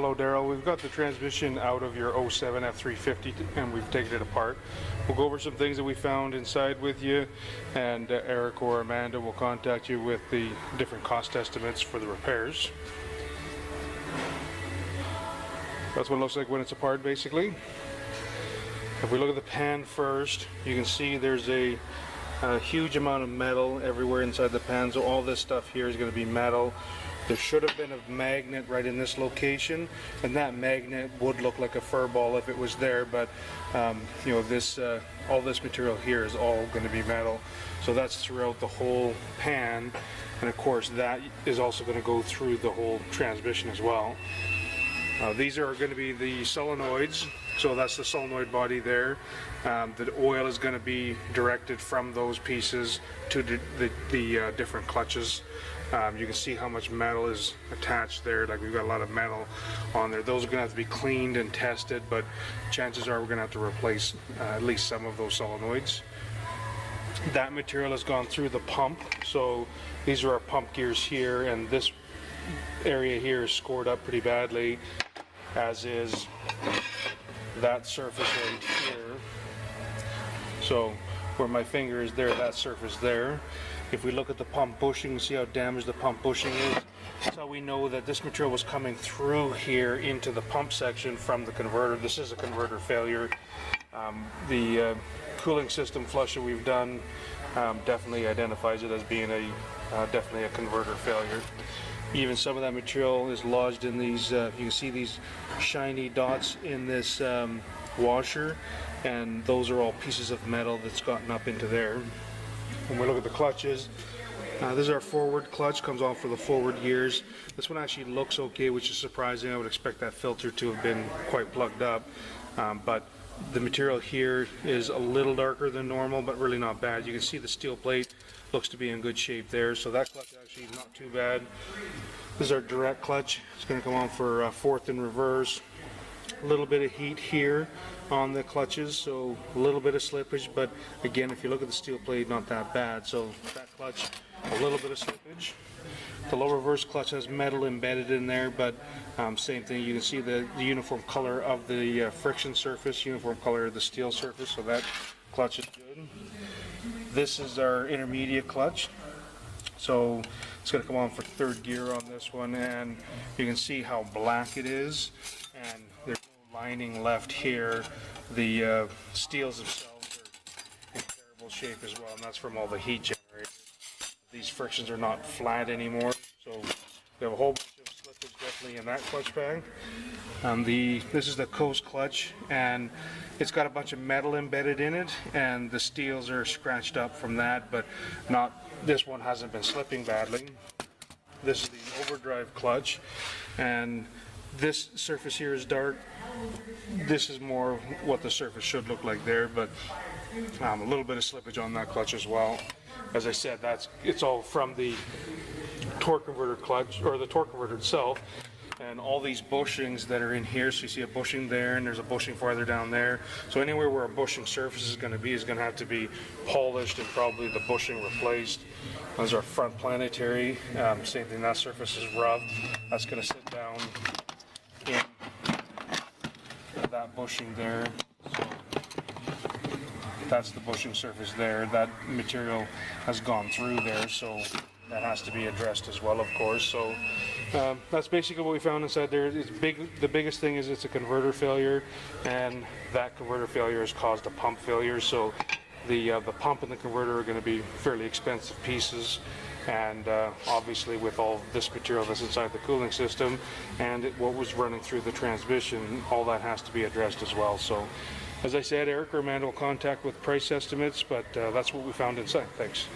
Hello Daryl, we've got the transmission out of your '07 F350 and we've taken it apart. We'll go over some things that we found inside with you, and Eric or Amanda will contact you with the different cost estimates for the repairs. That's what it looks like when it's apart basically. If we look at the pan first, you can see there's a huge amount of metal everywhere inside the pan, so all this stuff here is going to be metal. There should have been a magnet right in this location, and that magnet would look like a fur ball if it was there, but you know, this all this material here is all going to be metal, so that's throughout the whole pan, and of course that is also going to go through the whole transmission as well. These are going to be the solenoids, so that's the solenoid body there. The oil is going to be directed from those pieces to the different clutches. You can see how much metal is attached there, like we've got a lot of metal on there. Those are going to have to be cleaned and tested, but chances are we're going to have to replace at least some of those solenoids. That material has gone through the pump, so these are our pump gears here, and this area here is scored up pretty badly, as is that surface right here. So where my finger is there, that surface there. If we look at the pump bushing, see how damaged the pump bushing is. So we know that this material was coming through here into the pump section from the converter. This is a converter failure. The cooling system flush that we've done definitely identifies it as being definitely a converter failure. Even some of that material is lodged in these, you can see these shiny dots in this washer, and those are all pieces of metal that's gotten up into there. When we look at the clutches, this is our forward clutch, comes off for the forward gears. This one actually looks okay, which is surprising. I would expect that filter to have been quite plugged up, but the material here is a little darker than normal, but really not bad. You can see the steel plate looks to be in good shape there, so that clutch actually is not too bad. This is our direct clutch. It's going to come on for fourth and reverse. A little bit of heat here on the clutches, so a little bit of slippage, but again, if you look at the steel plate, not that bad. So that clutch, a little bit of slippage. The low reverse clutch has metal embedded in there, but same thing. You can see the uniform color of the friction surface, uniform color of the steel surface, so that clutch is good. This is our intermediate clutch, so it's going to come on for third gear on this one, and you can see how black it is, and there's no lining left here. The steels themselves are in terrible shape as well, and that's from all the heat generated. These frictions are not flat anymore, so we have a whole bunch of slippage definitely in that clutch bag. This is the coast clutch, and it's got a bunch of metal embedded in it, and the steels are scratched up from that, but this one hasn't been slipping badly. This is the overdrive clutch, and this surface here is dark. This is more what the surface should look like there, but a little bit of slippage on that clutch as well. As I said, it's all from the torque converter clutch, or the torque converter itself, and all these bushings that are in here. So you see a bushing there, and there's a bushing farther down there. So anywhere where a bushing surface is going to have to be polished and probably the bushing replaced. Those are front planetary. Same thing, that surface is rough. That's going to sit down in that bushing there. So that's the bushing surface there. That material has gone through there, so that has to be addressed as well, of course. So that's basically what we found inside there. It's big. The biggest thing is it's a converter failure, and that converter failure has caused a pump failure. So the pump and the converter are going to be fairly expensive pieces, and obviously with all this material that's inside the cooling system and what was running through the transmission, all that has to be addressed as well. So as I said, Eric or Amanda will contact with price estimates, but that's what we found inside. Thanks.